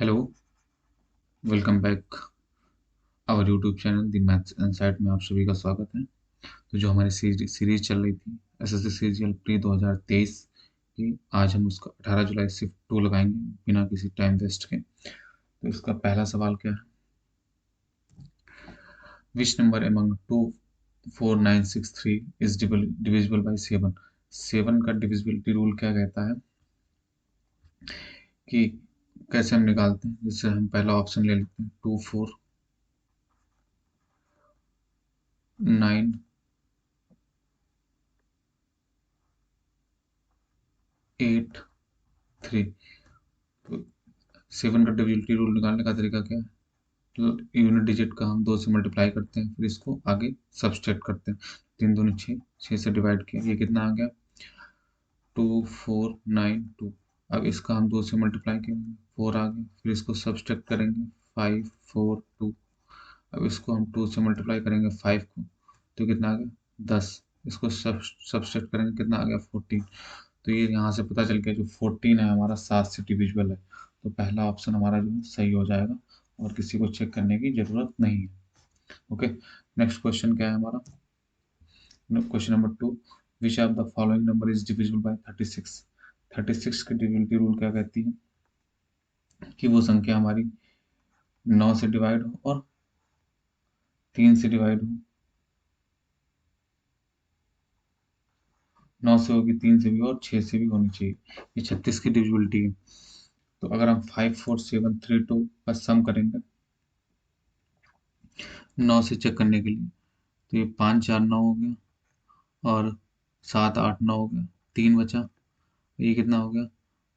Hello, welcome back our YouTube channel the maths insight में आप सभी का स्वागत है। तो जो हमारी सीरीज चल रही थी एसएससी सीजीएल प्री 2023 की, आज हम उसका 18 जुलाई शिफ्ट 2 लगाएंगे बिना किसी टाइम वेस्ट के। तो इसका पहला सवाल क्या है? Which number among 24963 is divisible by 7? 7 का डिविजिबिलिटी रूल क्या कहता है कि कैसे हम निकालते हैं? जिससे हम पहला ऑप्शन ले लेते हैं, 24983। तो 7 का डिविजिबिलिटी रूल निकालने का तरीका क्या है? तो यूनिट डिजिट का हम 2 से मल्टीप्लाई करते हैं, फिर इसको आगे सब्सट्रैक्ट करते हैं। 3 दूनी 6, 6 से डिवाइड किया, ये कितना आ गया? 2492। अब इसका हम 2 से मल्टीप्लाई करेंगे, 4 आ गया, फिर इसको सब्सट्रैक्ट करेंगे, 542। अब इसको हम 2 से मल्टीप्लाई करेंगे 5 को, तो कितना आ गया? 10। इसको सब्सट्रैक्ट करेंगे, कितना आ गया? 14। तो ये यहाँ से पता चल गया जो 14 है हमारा 7 से डिविजिबल है। तो पहला ऑप्शन हमारा जो है सही हो जाएगा और किसी को चेक करने की जरूरत नहीं है। ओके, नेक्स्ट क्वेश्चन क्या है हमारा? Question number 2, which of the following number is divisible by 36? 36 की डिविजिबिलिटी रूल क्या कहती है कि वो संख्या हमारी 9 से डिवाइड हो और 3 से डिवाइड हो। 9 से होगी, 3 से भी और 6 से भी होनी चाहिए। ये 36 की डिविजिबिलिटी है। तो अगर हम 54732 का सम करेंगे 9 से चेक करने के लिए, तो ये 549 हो गया और 789 हो गया, 3 बचा। ये कितना हो गया?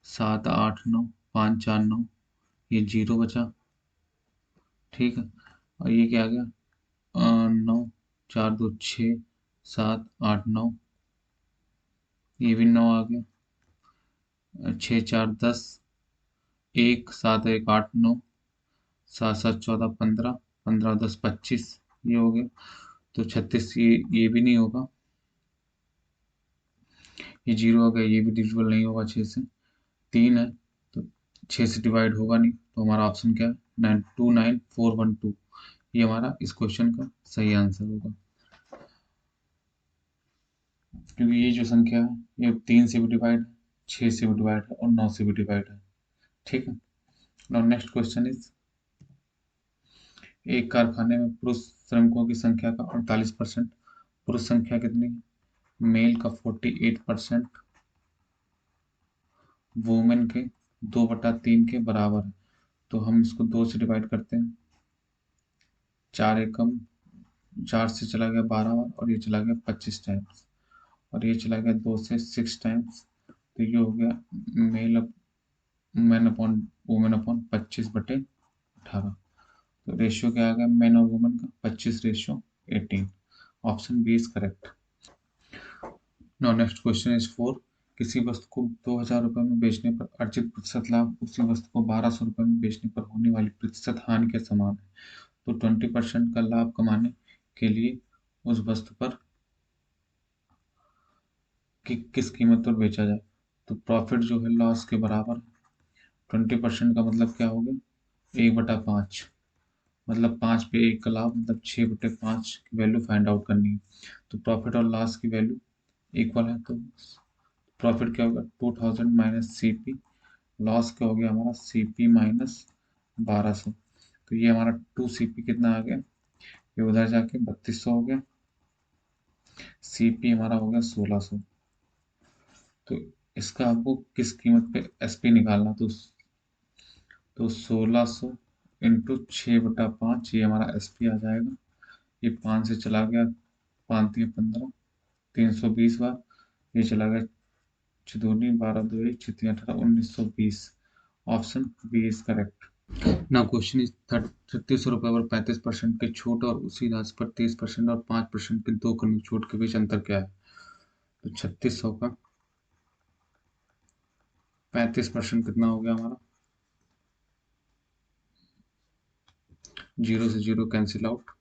789, 549, ये 0 बचा। ठीक है, और ये क्या आ गया? 9, 4 2 6, 7 8 9, ये भी 9 आ गया। 6 4 10, 1 7 1 8 9, 7 7 14 15, 15 10 25, ये हो गया। तो 36 ये भी नहीं होगा, ये 0 हो गया, ये भी डिविजिबल नहीं होगा 6 से। 3 है तो 6 से डिवाइड होगा नहीं, तो हमारा ऑप्शन क्या है? 929412। ये हमारा इस क्वेश्चन का सही आंसर होगा, क्योंकि ये जो संख्या है ये 3 से भी डिवाइड है, 6 से भी डिवाइड है और 9 से भी डिवाइड है। ठीक है। नाउ नेक्स्ट क्वेश्चन इज, एक कारखाने में पुरुष श्रमिकों की संख्या का 48%, पुरुष संख्या कितनी है? मेल का 48%, वुमेन के 2/3 के बराबर है। तो हम इसको 2 से डिवाइड करते हैं, 4 एकम, 4 से चला गया 12 बार और ये चला गया 25 टाइम्स, और ये चला गया 2 से 6 टाइम्स। तो ये हो गया male man upon women upon 25/18। तो रेशियो क्या आ गया मैन और वुमेन का? 25:18। Option B is correct. Now next question is 4, किसी वस्तु को 2000 रुपये में बेचने पर अर्जित प्रतिशत लाभ उसी वस्तु को 1200 रुपये में बेचने पर होने वाली प्रतिशत हानि के समान है। तो 20% का लाभ कमाने के लिए उस वस्तु पर किस कीमत पर बेचा जाए? तो प्रॉफिट जो है लॉस के बराबर। 20% का मतलब क्या हो गया? 1/5, मतलब 5 पे 1 का लाभ, मतलब 6/5 की वैल्यू फाइंड आउट करनी है। तो प्रॉफिट और लॉस की वैल्यू इक्वल है, तो प्रॉफिट क्या होगा? 2000 माइनस सी पी, लॉस क्या हो गया हमारा? C P minus 1200। तो ये हमारा 2 CP कितना आ गया? ये उधर जाके 3200 हो गया। सी पी हमारा हो गया 1600। तो इसका आपको किस कीमत पे एस पी निकालना, तो 1600 इंटू 6/5, ये हमारा एस पी आ जाएगा। ये 5 से चला गया, 5 3 15, 320 बार, ये चला गया 6 दूनी 12 2 1 6 3 18, 1920। Option B is correct. Now question is 3600 रुपये पर 35% की छूट और उसी राशि पर 30% और 5% की 2 गुनी छूट के बीच अंतर क्या है? तो 3600 का 35% कितना हो गया हमारा? 0 से 0 कैंसिल आउट,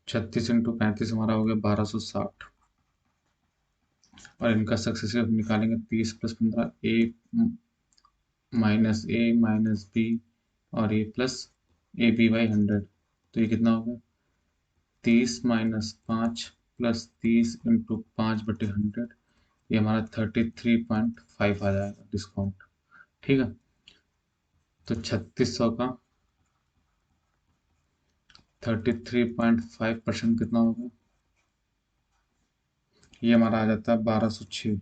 36 इंटू 35 हमारा हो गया 1260। और इनका सक्सेसिव निकालेंगे 30 + 15 ए माइनस बी और ए प्लस ए बी बाई 100। तो ये कितना होगा 30 - 5 + 30 × 5/100। ये हमारा 33.5 आ जाएगा डिस्काउंट। ठीक है, तो 3600 का 33.5% कितना होगा, ये हमारा आ जाता है 1206।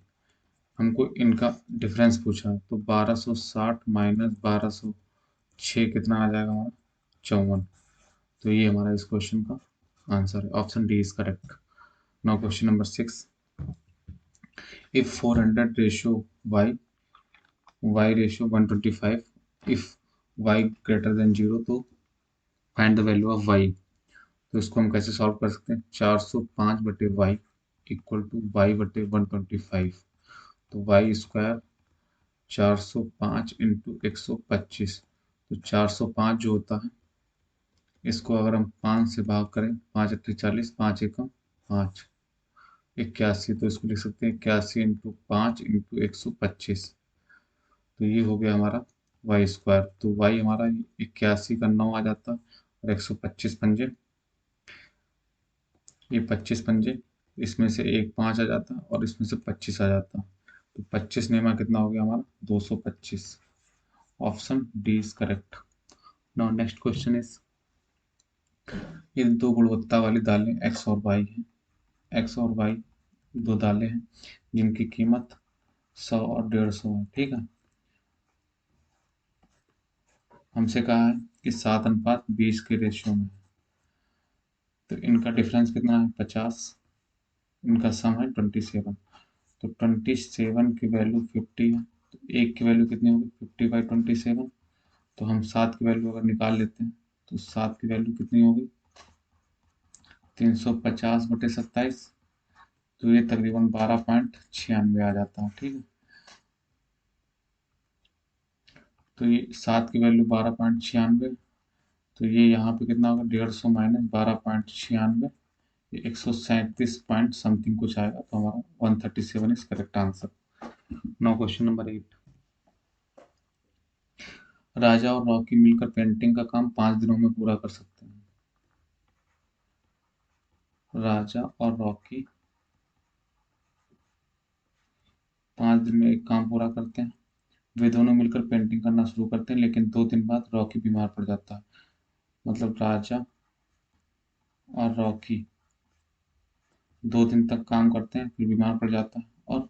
हमको इनका डिफरेंस पूछा है, तो 1260 - 1206 कितना आ जाएगा हमारा 54। तो ये हमारा इस क्वेश्चन का आंसर है, option D is correct. Now question number 6, if 400 ratio y ratio 125, if y greater than 0 तो find the value of y। तो इसको हम कैसे सॉल्व कर सकते हैं, 405/y इक्वल टू y/125। तो वाई स्क्वायर 405 × 125। तो 405 जो होता है, इसको अगर हम 5 से भाग करें, 5 × 40, 5 × 5 81। तो इसको लिख सकते हैं 81 × 5 × 125। तो ये हो गया हमारा वाई स्क्वायर। तो वाई हमारा 81 का 9 आ जाता और 125 पंजे, ये 25 पंजे, इसमें से एक 5 आ जाता और इसमें से 25 आ जाता। तो 25 नेमा कितना हो गया हमारा 225। Option D is correct. Now next question is, ये दो गुणवत्ता वाली दालें एक्स और वाई हैं। एक्स और वाई दो दालें हैं जिनकी कीमत 100 और 150 है। ठीक है, हमसे कहा है कि 7:20 के रेशियो में, तो इनका डिफरेंस कितना है 50, इनका सम है 27। तो 27 की वैल्यू 50 है, तो एक की वैल्यू कितनी होगी 50/27। तो हम 7 की वैल्यू अगर निकाल लेते हैं, तो 7 की वैल्यू कितनी होगी 350/27। तो ये तकरीबन 12.96 आ जाता है। ठीक है, तो ये 7 की वैल्यू 12.96, तो ये यहाँ पे कितना होगा 150 - 12.96, ये 137 पॉइंट समथिंग कुछ आएगा। तो हमारा 137 is correct answer. Now question number 8, राजा और रॉकी मिलकर पेंटिंग का काम 5 दिनों में पूरा कर सकते हैं। राजा और रॉकी 5 दिन में एक काम पूरा करते हैं। वे दोनों मिलकर पेंटिंग करना शुरू करते हैं, लेकिन 2 दिन बाद रॉकी बीमार पड़ जाता है। मतलब राजा और रॉकी 2 दिन तक काम करते हैं, फिर बीमार पड़ जाता है और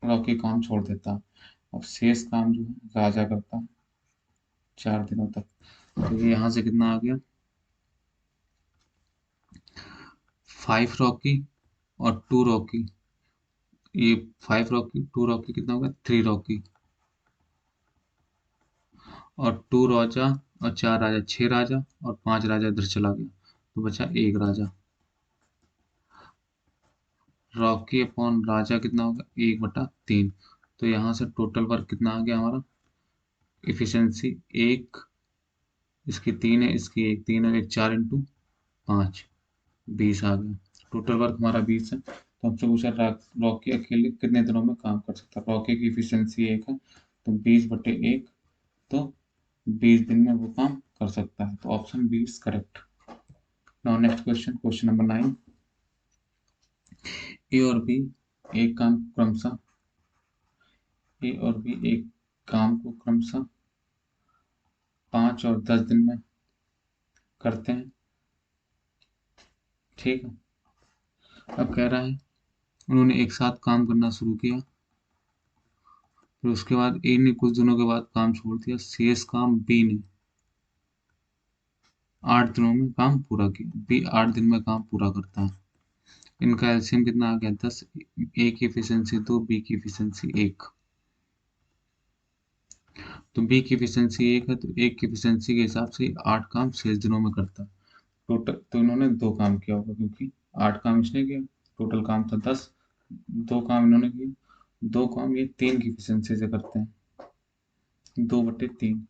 रॉकी काम छोड़ देता है। अब शेष काम जो है राजा करता है 4 दिनों तक। तो ये यहाँ से कितना आ गया 5 रॉकी और 2 रॉकी, ये 5 रॉकी 2 रॉकी कितना होगा 3 रॉकी, और 2 राजा और 4 राजा 6 राजा और 5 राजा इधर चला गया, तो बचा 1 राजा। रॉकी अपॉन राजा कितना होगा 1/3। तो यहाँ से टोटल वर्क कितना आ गया हमारा, इफिशियंसी 1, इसकी 3 है, इसकी 1, 3 और 1 4 × 5 20 आ गया। टोटल वर्क हमारा 20 है। तो हमसे पूछा रॉकी अकेले कितने दिनों में काम कर सकता है। रॉकी की इफिशियंसी 1 है, तो 20/1, तो 20 दिन में वो काम कर सकता है। तो option B is correct. Now next question, question number 9, A और बी एक काम क्रमशः ए और बी एक काम को क्रमशः 5 और 10 दिन में करते हैं। ठीक है, अब कह रहा है उन्होंने एक साथ काम करना शुरू किया, फिर उसके बाद ए ने कुछ दिनों के बाद काम छोड़ दिया, शेष काम बी ने 8 दिनों में काम पूरा किया। बी 8 दिन में काम पूरा करता है। इनका एलसीएम कितना आ गया 10, ए की एफिशिएंसी 2, बी की एफिशिएंसी 1। तो बी की एफिशिएंसी 1 है, तो एक की एफिशिएंसी के हिसाब से 8 काम शेष दिनों में करता है। टोटल तो इन्होंने 2 काम किया होगा, क्योंकि 8 काम इसने किया, टोटल काम था 10, 2 काम इन्होंने किए, 2 काम ये 3 की एफिशिएंसी से करते हैं, 2/3।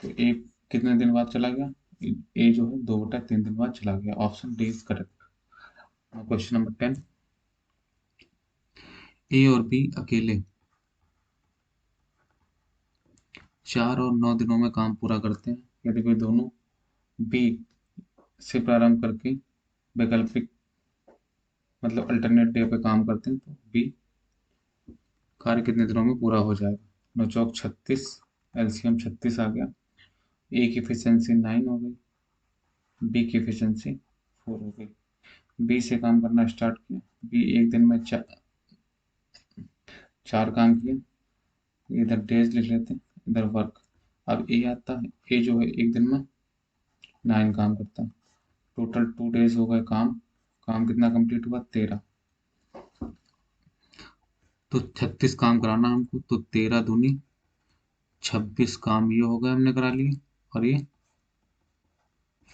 तो ए कितने दिन बाद चला गया, ए जो है 2/3 दिन बाद चला गया। Option D is correct. Question number 10, ए और बी अकेले 4 और 9 दिनों में काम पूरा करते हैं यदि वे दोनों बी से प्रारंभ करके वैकल्पिक मतलब अल्टरनेट डे पे काम करते हैं तो बी कार्य कितने दिनों में पूरा हो जाएगा। 9 चौक 36, एलसीएम 36 आ गया। ए की एफिशिएंसी 9 हो गई, बी की एफिशिएंसी 4 हो गई। बी से काम करना स्टार्ट किया, बी एक दिन में चार काम किए, इधर डेज लिख लेते हैं, इधर वर्क। अब ए आता है, ए जो है एक दिन में 9 काम करता है, टोटल 2 डेज हो गए काम। काम कितना कंप्लीट हुआ? 13। तो 36 काम कराना हमको, तो 13 दूनी 26 काम ये हो गए, हमने करा लिए। और ये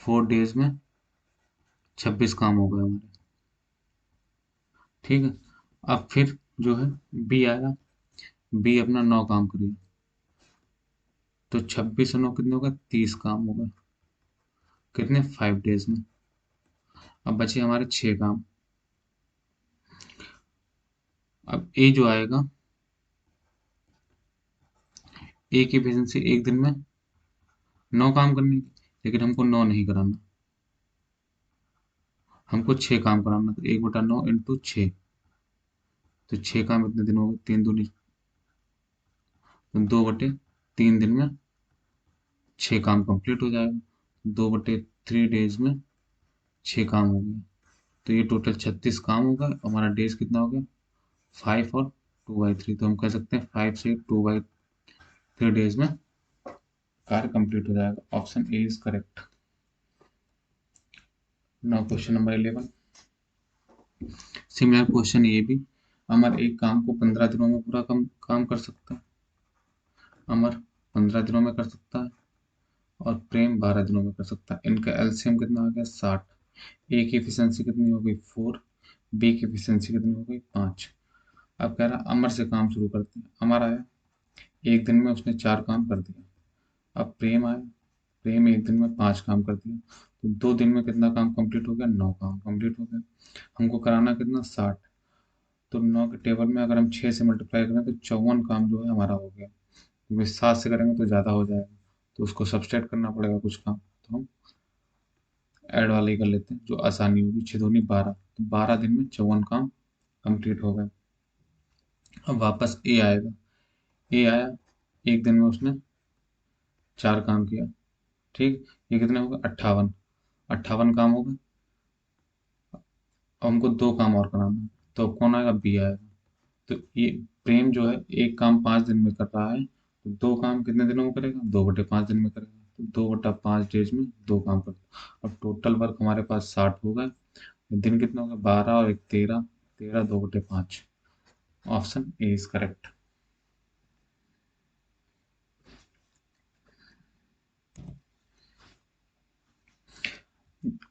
4 डेज में 26 काम हो गए हमारे। ठीक है। अब फिर जो है बी आया, बी अपना 9 काम करिए, तो 26 और 9 कितने हो गए? 30 काम हो गए। कितने? 5 डेज में। अब बचे हमारे 6 काम। अब ए जो आएगा, ए की एफिशिएंसी एक दिन में 9 काम करने की, लेकिन हमको 9 नहीं कराना, हमको 6 काम कराना। तो 1/9 इंटू 6, तो 6 काम इतने दिन हो गए, 3 दूनी 2/3 दिन में 6 काम कंप्लीट हो जाएगा। 2/3 डेज में 6 काम हो गए, तो ये टोटल 36 काम हो गए। हमारा डेज कितना हो गया? 5 और 2/3, तो हम कह सकते हैं 5 से 2/3 डेज में कार्य कंप्लीट हो जाएगा। Option A is correct. Now question number 11, similar question ये भी। अमर एक काम को 15 दिनों में पूरा काम कर सकता है, अमर 15 दिनों में कर सकता है, और प्रेम 12 दिनों में कर सकता है। इनका एलसीएम कितना आ गया? 60। ए की एफिशिएंसी कितनी हो गई? 4। बी की एफिशिएंसी कितनी हो गई? 5। अब कह रहा अमर से काम शुरू करते हैं। अमर आया, एक दिन में उसने 4 काम कर दिया। अब प्रेम आया, प्रेम एक दिन में 5 काम कर दिया, तो 2 दिन में कितना काम कंप्लीट हो गया? 9 काम कंप्लीट हो गया। हमको कराना कितना? 60। तो 9 के टेबल में अगर हम 6 से मल्टीप्लाई करें तो 54 काम जो है हमारा हो गया, क्योंकि 7 से करेंगे तो ज़्यादा हो जाएगा, तो उसको सब्सट्रैक्ट करना पड़ेगा कुछ काम, तो हम ऐड वाले ही कर लेते हैं जो आसानी होगी। 6 दूनी 12, तो 12 दिन में 54 काम कंप्लीट हो गए। अब वापस ए आएगा, ए आया, एक दिन में उसने 4 काम किया। ठीक, ये कितने हो गए? 58। 58 काम हो गए। अब हमको 2 काम और कराना है, तो कौन आएगा? बी आएगा। तो ये प्रेम जो है एक काम 5 दिन में कर रहा है, तो 2 काम कितने दिनों में करेगा? 2/5 दिन में करेगा, तो 2/5 डेज में 2 काम करेगा। अब टोटल वर्क हमारे पास 60 हो गए। दिन कितना होगा? 12 और एक 13, 13 2/5। Option A is correct.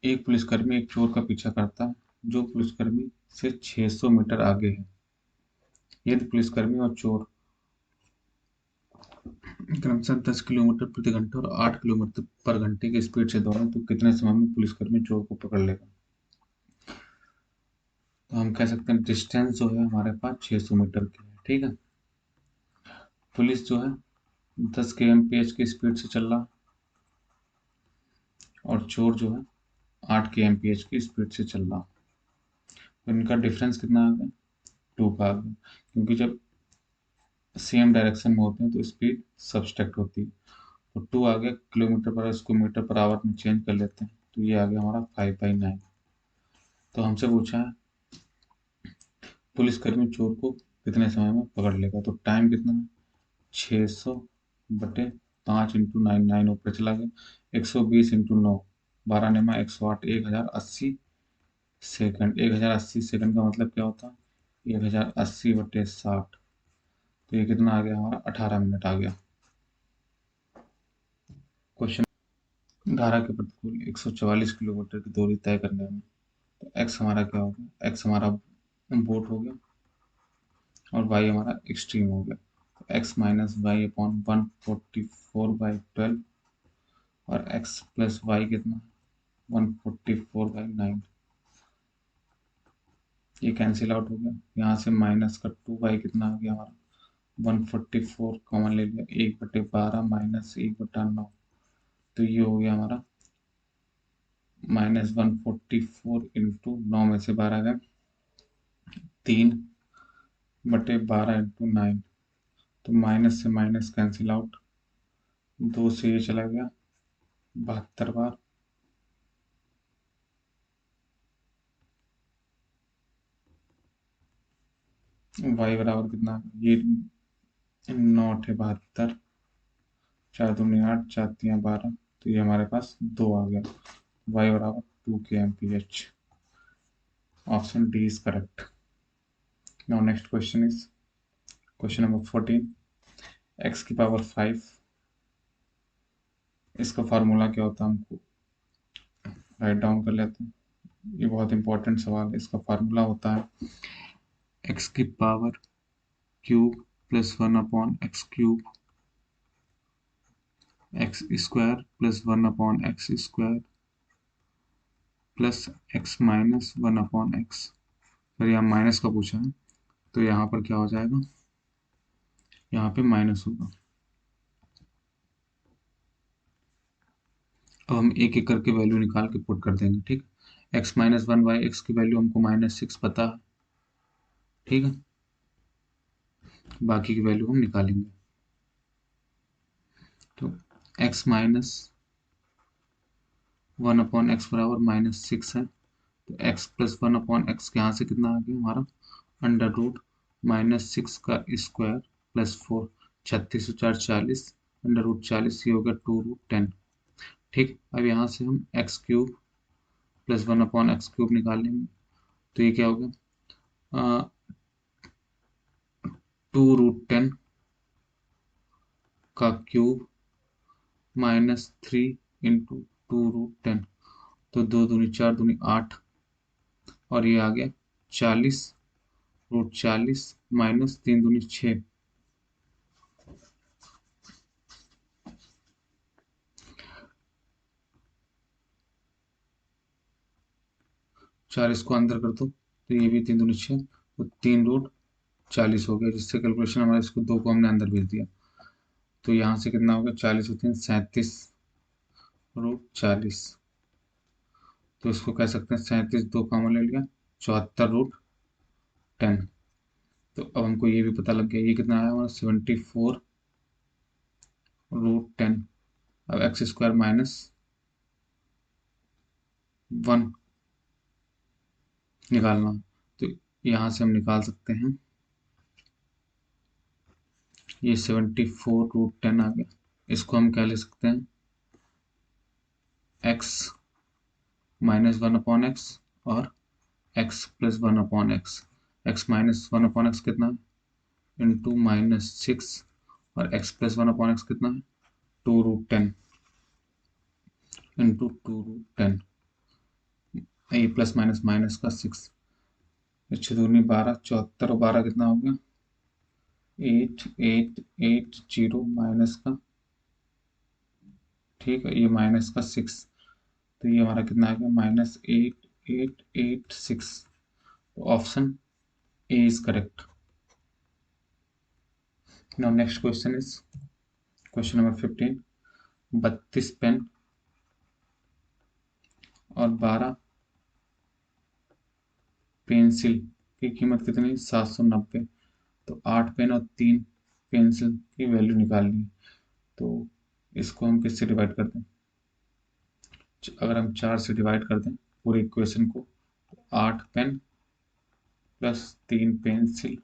एक पुलिसकर्मी एक चोर का पीछा करता है जो पुलिसकर्मी से 600 मीटर आगे है। यदि पुलिसकर्मी और चोर क्रमशः 10 किलोमीटर प्रति घंटा और 8 किलोमीटर पर घंटे की स्पीड से दौड़े तो कितने समय में पुलिसकर्मी चोर को पकड़ लेगा? तो हम कह सकते हैं डिस्टेंस जो है हमारे पास 600 मीटर की है। ठीक है, पुलिस जो है 10 kmph की स्पीड से चल रहा, और चोर जो है 8 kmph की स्पीड से चल रहा, तो इनका डिफरेंस कितना आ गया? 2 का आ गया, क्योंकि जब सेम डायरेक्शन में होते हैं तो स्पीड सब्सट्रैक्ट होती है। तो 2 आ गया, किलोमीटर पर इसको मीटर पर आवर में चेंज कर लेते हैं, तो ये आ गया हमारा 5/9। तो हमसे पूछा है पुलिसकर्मी चोर को कितने समय में पकड़ लेगा, तो टाइम कितना है? 600/5 इंटू 9, 9 ऊपर चला गया, 120 इंटू 9, 12 नेमा 108, 1080 सेकंड। 1080 सेकंड का मतलब क्या होता है? 1080/60, तो ये कितना आ गया हमारा? 18 मिनट आ गया। क्वेश्चन, धारा के प्रतिकूल 144 किलोमीटर की दूरी तय करने में, तो एक्स हमारा क्या हो गया? एक्स हमारा बोट हो गया, और वाई हमारा एक्सट्रीम हो गया। तो एक्स माइनस वाई अपॉन 144/12, और एक्स प्लस वाई कितना? 144/9। ये कैंसिल आउट हो गया। यहाँ से माइनस का 2y कितना आ गया हमारा 144 कॉमन ले लिया, 1/12 माइनस 1/9, तो ये हो गया हमारा -144 इंटू 9 में से 12 गए, 3/12 इंटू 9, तो माइनस से माइनस कैंसिल आउट, 2 से ये चला गया 72 बार, y बराबर कितना, ये 9×8 = 72, 4×2 = 8, 4×3 = 12, तो ये हमारे पास 2 आ गया, y बराबर 2 kmph। Option D is correct. Now next question is question number 14, x की पावर 5, इसका फार्मूला क्या होता है हमको राइट डाउन कर लेते हैं। ये बहुत इंपॉर्टेंट सवाल है। इसका फार्मूला होता है x की power cube plus 1/x³ x² plus 1/x² plus x minus 1/x। फिर यहाँ माइनस का पूछा है तो यहाँ पर क्या हो जाएगा, यहाँ पे माइनस होगा। अब हम एक एक करके वैल्यू निकाल के पुट कर देंगे, ठीक है। x-1/x की वैल्यू हमको -6 पता है, ठीक है। बाकी की वैल्यू हम निकालेंगे। तो x माइनस 1/x बराबर -6 है, तो x प्लस 1/x के यहाँ से कितना आ गया हमारा √-6 का स्क्वायर प्लस 4, 36 और 4 40, √40 ये हो गया 2√10। ठीक, अब यहाँ से हम x³ प्लस 1/x³ निकालेंगे, तो ये क्या हो गया 2√10 का क्यूब -3 इंटू 2√10, तो 2×2 = 4, 2×8, और ये आ गया 40 √40 माइनस 3×2 = 6, 40 को अंदर कर दो तो ये भी 3×2 = 6, तो 3√40 हो गया, जिससे कैलकुलेशन हमारे इसको 2 को हमने अंदर भेज दिया। तो यहाँ से कितना हो गया 40 और 3 37 √40, तो इसको कह सकते हैं 37, 2 कॉमन ले लिया 74√10। तो अब हमको ये भी पता लग गया, ये कितना आया हमारा 74√10। अब x² माइनस 1 निकालना, तो यहाँ से हम निकाल सकते हैं, ये 74√10 आ गया। इसको हम क्या ले सकते हैं x माइनस 1/x और x plus 1/x। x minus 1/x कितना है इंटू -6, और x प्लस 1/x कितना है 2√10 इंटू 2√10, ये प्लस माइनस माइनस का 6, 6×2 = 12, 74 और 12 कितना हो गया 8880 माइनस का, ठीक है, ये माइनस का 6, तो ये हमारा कितना आ गया -8886। तो option A is correct. Now next question is question number 15, 32 pen और 12 पेंसिल की कीमत कितनी 790, तो 8 पेन और 3 पेंसिल की वैल्यू निकालनी है। तो इसको हम किससे डिवाइड कर दें, अगर हम 4 से डिवाइड कर दें पूरे इक्वेशन को, तो 8 पेन प्लस 3 पेंसिल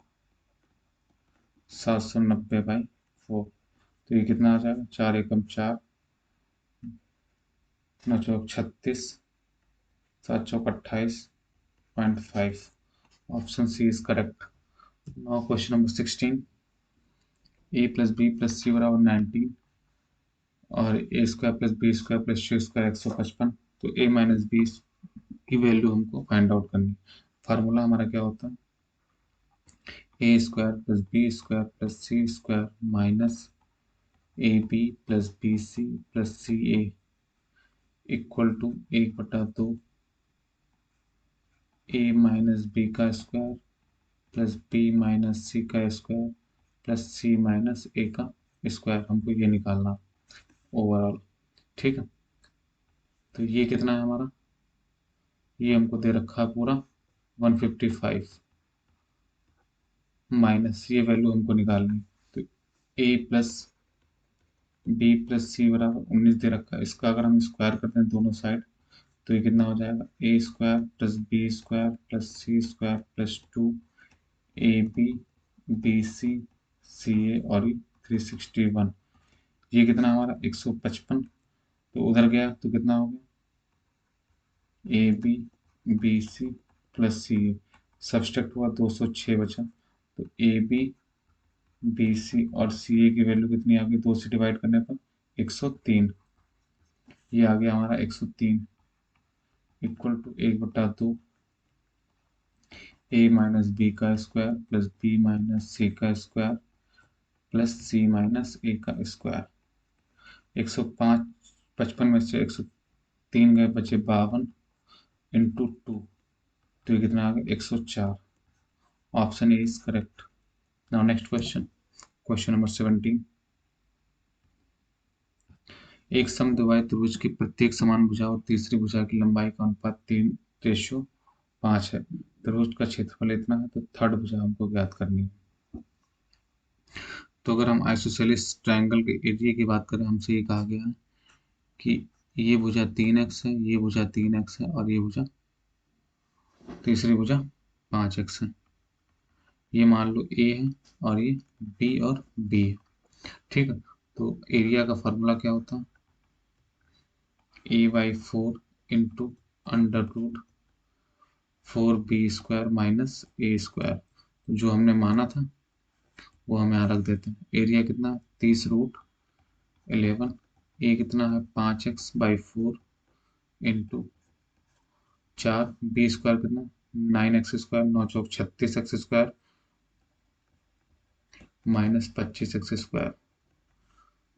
790/4, तो ये कितना आ जाएगा 4 एकम 4, 9 चौक 36, 7 चौक 28.5। Option C is correct. Now question number 16, a plus B plus C बराबर 19 और a² plus b² plus c² 155, तो a माइनस बी की वैल्यू हमको फाइंड आउट करनी। फार्मूला हमारा क्या होता है a² plus b² plus c² minus ab plus bc plus ca equal to 1/2 A minus B का square plus B minus C का square plus C minus A का स्क्वायर, हमको ये निकालना ओवरऑल। ठीक है, तो ये कितना है हमारा, ये हमको दे रखा है पूरा 155 माइनस ये वैल्यू हमको निकालनी। तो ए प्लस बी प्लस सी बराबर 19 दे रखा है, इसका अगर हम स्क्वायर करते हैं दोनों साइड तो ये कितना हो जाएगा, A square plus B square plus C square plus 2 A B B C C A और ये 361, ये कितना हमारा 155, तो उधर गया तो कितना हो गया, A B B C plus C A, subtract हुआ 206 बचा, तो ए बी बी सी और सी ए की वैल्यू कितनी आ गई, 2 से डिवाइड करने पर 103, ये आ गया हमारा 103 equal to 1/2 A minus B का square plus B minus C का square plus C minus A का स्क्वायर। 105 55 में से 103 गए, बचे 52 इंटू 2, तो ये कितना आ गया 104। Option A is correct. Now next question, question number 17। एक समद्विबाहु त्रिभुज की प्रत्येक समान भुजा और तीसरी भुजा की लंबाई का अनुपात 3:5 है। त्रिभुज का क्षेत्रफल इतना है, तो थर्ड भुजा हमको ज्ञात करनी है। तो अगर हम आइसोसेलेस ट्रायंगल के एरिया की बात करें, हमसे ये कहा गया है कि ये भुजा 3x है, ये भुजा 3x है और ये भुजा तीसरी भुजा 5x है। ये मान लो a है और ये b और b है। ठीक है, तो एरिया का फॉर्मूला क्या होता है, a/4 into under root 4b² minus a²। जो हमने माना था वो हम यहाँ रख देते हैं। एरिया कितना 30√11, ए कितना है 5x/4 इंटू 4, b² कितना 9x² 9 चौक 36x² माइनस 25x²,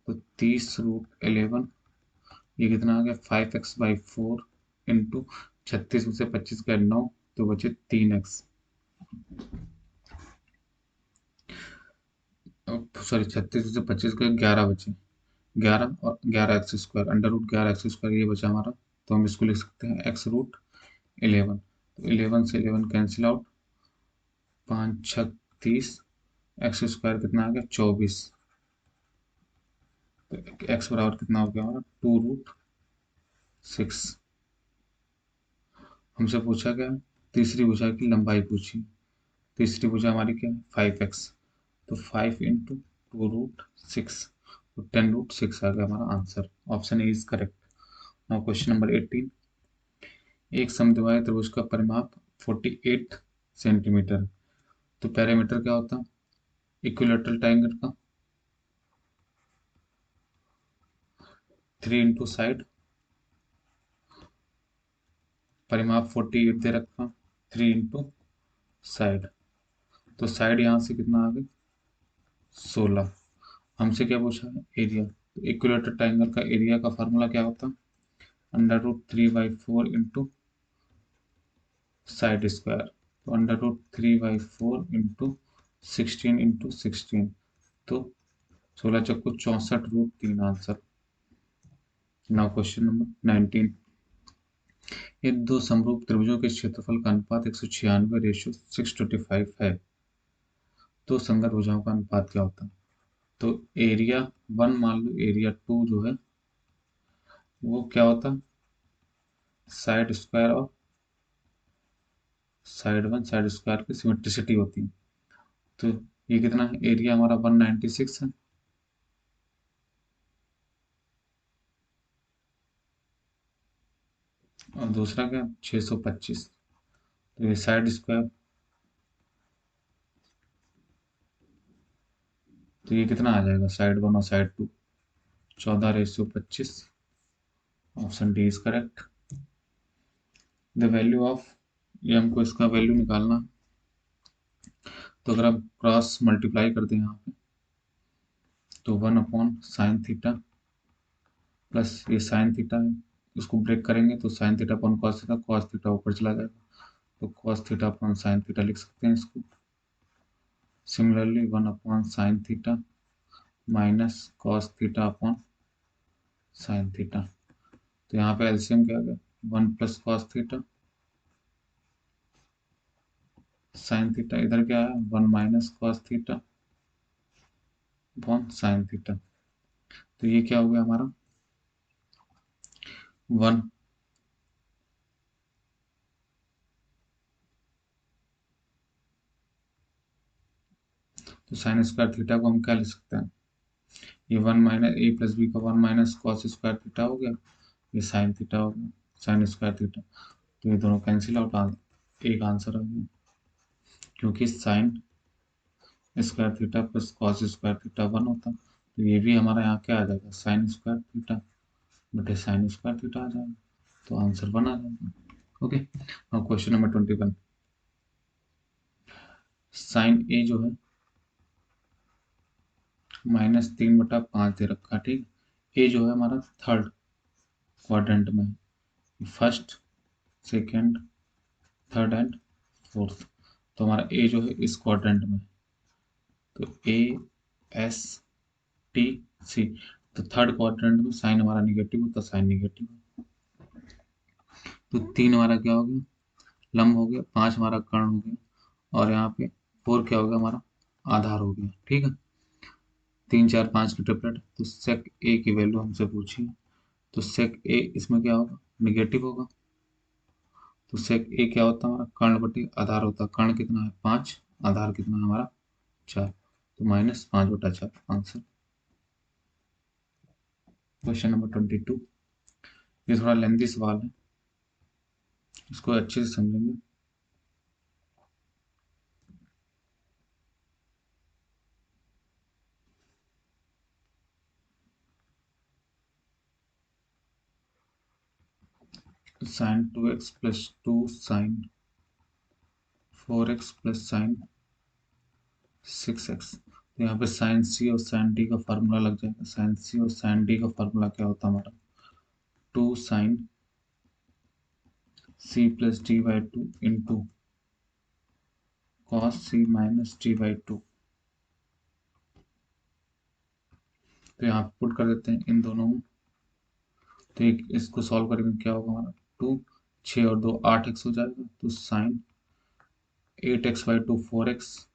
तो 30√11 ये कितना आ गया 5x/4 इंटू 36 में से 25 गया 9, तो बचे 3x, सॉरी 36 में से 25 गए 11 बचे, 11 और 11x², अंडर रूट 11x² ये बचा हमारा। तो हम इसको लिख सकते हैं x√11, तो 11 से 11 कैंसिल आउट, 5 6 30, x² कितना आ गया 24, तो x बराबर कितना हो गया हमारा 2√6। हमसे पूछा गया तीसरी भुजा की लंबाई पूछी, तीसरी भुजा हमारी क्या है 5x, तो 5 इंटू 2√6, तो 10√6 आ गया हमारा answer. Option A is correct. Now question number 18। एक समद्विबाहु त्रिभुज का परिमाप 48 सेंटीमीटर, तो पैरामीटर क्या होता है इक्विलेटरल ट्रायंगल का, 3 इंटू साइड, परिमाप 48 दे रखा, 3 इंटू साइड, तो साइड यहाँ से कितना आ गई 16। हमसे क्या पूछा है एरिया, तो इक्विलेटरल ट्रायंगल का एरिया का फार्मूला क्या होता है √3/4 इंटू साइड स्क्वायर, तो √3/4 इंटू 16 इंटू 16, तो 16 चौको 64√3 आंसर। Now question number 19। ये दो समरूप त्रिभुजों के क्षेत्रफल का अनुपात 196:625 है, तो संगत भुजाओं का अनुपात क्या होता है। तो एरिया 1 मान लो, एरिया 2 जो है वो क्या होता है साइड स्क्वायर और साइड 1 साइड स्क्वायर की सिमेट्रिसिटी होती है। तो ये कितना है एरिया हमारा 196 है, और दूसरा क्या 625, तो ये साइड स्क्वायर, तो ये कितना आ जाएगा साइड 1 और side 2 14:25। Option D is correct. The value of, ये हमको इसका वैल्यू निकालना, तो अगर हम क्रॉस मल्टीप्लाई कर दें यहाँ पे, तो 1/sin θ प्लस ये sin θ है, इसको ब्रेक करेंगे तो sin θ अपॉन cos θ ऊपर चला जाएगा, तो cos theta upon sine theta लिख सकते हैं इसको। Similarly 1 upon sine theta minus cos theta upon sine theta. तो यहाँ पे एलसीएम क्या आ गया, 1 plus cos theta sine theta, इधर क्या है 1 minus cos theta upon sine theta. तो ये क्या हो गया हमारा 1 तो साइन स्क्वायर थीटा को हम क्या लिख सकते हैं, ये 1 माइनस ए प्लस बी का 1 माइनस कॉस स्क्वायर थीटा हो गया, ये साइन थीटा हो गया साइन स्क्वायर थीटा। तो ये दोनों कैंसिल आउट आ एक आंसर आ गया, क्योंकि sine square theta plus cos square theta 1 होता। तो ये भी हमारा यहाँ क्या आ जाएगा साइन स्क्वायर थीटा बटे साइन स्क्वायर थीटा आ जाएगा। तो आंसर 1 आ जाएगा। ओके, अब क्वेश्चन नंबर 21। साइन ए जो है -3/5 दे रखा है, ठीक। ए जो है हमारा थर्ड क्वाड्रेंट में है, first second third and fourth. तो हमारा ए जो है इस क्वाड्रेंट में है। तो ए एस टी सी। तो थर्ड क्वाड्रेंट में साइन हमारा निगेटिव होता, साइन निगेटिव। तो 3 हमारा क्या हो गया लंब हो गया, 5 हमारा कर्ण हो गया, और यहाँ पे 4 क्या हो गया हमारा आधार हो गया, ठीक है। 3 4 5 की ट्रिपलेट। तो सेक ए की वैल्यू हमसे पूछी, तो सेक ए इसमें क्या होगा निगेटिव होगा। तो सेक ए क्या होता है हमारा कर्ण बटे आधार होता है, कर्ण कितना है 5, आधार कितना है हमारा 4। तो -5/4 आंसर। क्वेश्चन नंबर 22, ये थोड़ा लेंथी सवाल है, इसको अच्छे से समझेंगे। Sine 2x plus 2 sine 4x plus sine 6x। तो यहाँ पे साइन सी और साइन डी का फार्मूला लग जाएगा। साइन सी और साइन डी का फार्मूला क्या होता है हमारा 2 sine C plus D by 2 into cos C minus D by 2। तो यहाँ पुट कर देते हैं इन दोनों में। तो एक इसको सॉल्व करेंगे क्या होगा हमारा 2 6 और 2 8x हो जाएगा। तो साइन 8x/2 4x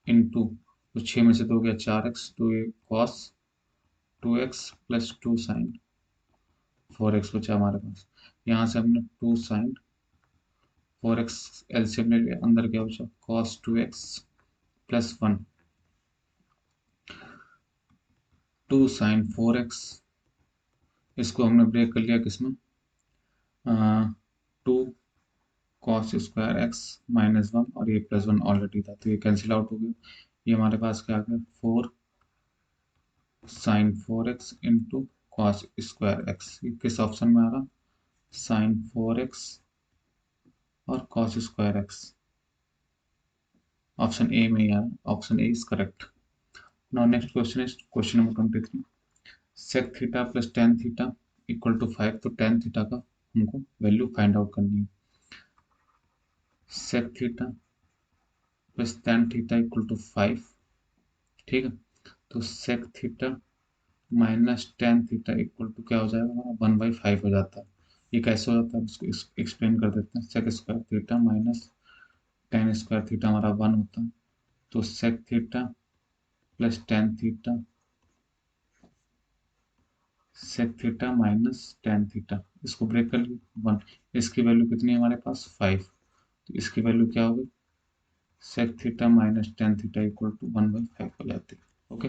इंटू, तो 6 में से 2 गया 4x, तो ये cos 2x plus 2 sine 4x बचा हमारे पास। यहाँ से हमने 2 साइन 4x एलसीएम ले लिया, अंदर क्या बचा cos 2x plus 1 2 sine 4x। इसको हमने ब्रेक कर लिया किसमें 2 कॉस स्क्वायर एक्स -1, और ये +1 ऑलरेडी था, तो ये कैंसिल आउट हो गया। ये हमारे पास क्या आ गया 4 sine 4x into cos square x. ये किस ऑप्शन में आ रहा साइन 4x और cos square x, option A में ही आ रहा। Option A is correct. Now next question is question number 23। Sec theta plus tan theta equal to 5। तो टेन थीटा का हमको वैल्यू फाइंड आउट करनी है। Sec theta plus tan theta equal to 5, ठीक है। तो sec theta minus tan theta equal to क्या हो जाएगा हमारा 1/5 हो जाता है। ये कैसे हो जाता है उसको एक्सप्लेन कर देते हैं। Sec square theta minus tan square theta हमारा 1 होता है। तो sec theta plus tan theta sec theta minus tan theta, इसको ब्रेक कर लिया 1। इसकी वैल्यू कितनी है हमारे पास 5। तो इसकी वैल्यू क्या होगी sec theta minus tan theta equal to 1/5 हो जाती है। ओके,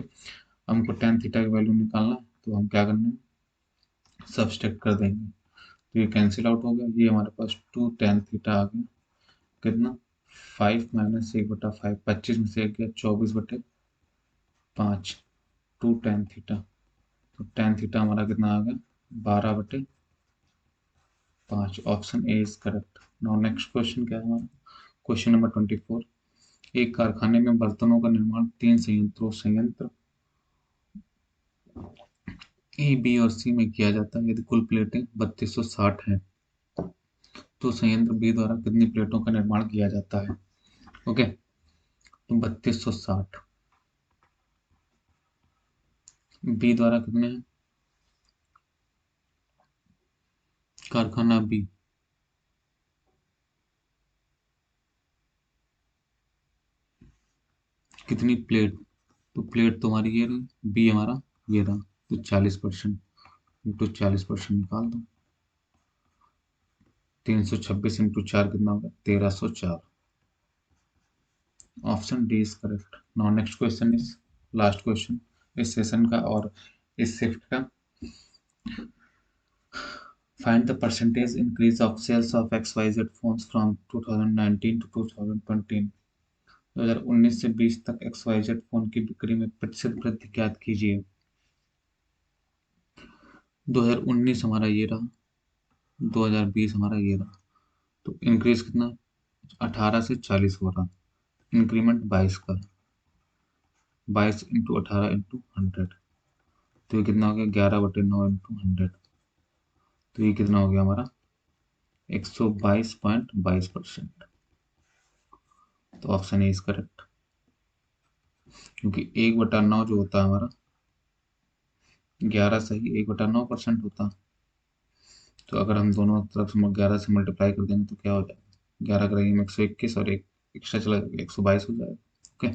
हमको टेन थीटा की वैल्यू निकालना है, तो हम क्या करना है सब्सट्रैक्ट कर देंगे। तो ये कैंसिल आउट हो गया, ये हमारे पास 2 टेन थीटा आ गया कितना 5 माइनस 1/5, 25 में से 1 गया 24/5 2 टेन थीटा। तो टेन थीटा हमारा कितना आ गया 12/5। Option A is correct. Now next question क्या है हमारा क्वेश्चन नंबर 24। एक कारखाने में बर्तनों का निर्माण 3 संयंत्र ए बी और सी में किया जाता है। यदि कुल प्लेटें 3260 हैं, तो संयंत्र बी द्वारा कितनी प्लेटों का निर्माण किया जाता है? ओके, तो 3260। बी द्वारा कितने हैं? कारखाना बी, कितनी प्लेट? तो प्लेट तुम्हारी ये रही, बी हमारा ये रहा, तो 40% इंटू 40% निकाल दो। 326 इंटू 4 कितना होगा? 1304। Option D is correct. Now next question is last question इस सेशन का और इस शिफ्ट का। Find the percentage increase of sales of XYZ phones from 2019 to 2020। 2019 से 20 तक XYZ फोन की बिक्री में प्रतिशत वृद्धि ज्ञात कीजिए। 2019 हमारा ये रहा, 2020 हमारा ये रहा, तो इंक्रीज कितना? 18 से 40 हो रहा, इंक्रीमेंट 22 का, 22 इंटू 18 इंटू 100, तो ये कितना हो गया? 11/9 इंटू 100, तो ये कितना हो गया हमारा? 122.22%। तो ऑप्शन ए इज करेक्ट, क्योंकि 1/9 जो होता है हमारा 11 सही 1/9% होता। तो अगर हम दोनों तरफ से 11 से मल्टीप्लाई कर देंगे तो क्या हो जाएगा? 11 करेंगे में 121 और एक एक्स्ट्रा चला जाएगा, 122 हो जाएगा। Okay,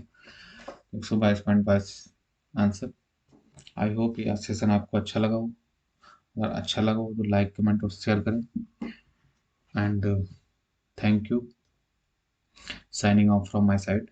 122.22 answer. आई होप ये सेशन आपको अच्छा लगा हो। अगर अच्छा लगा हो तो लाइक कमेंट और शेयर करें। And thank you, signing off from my side.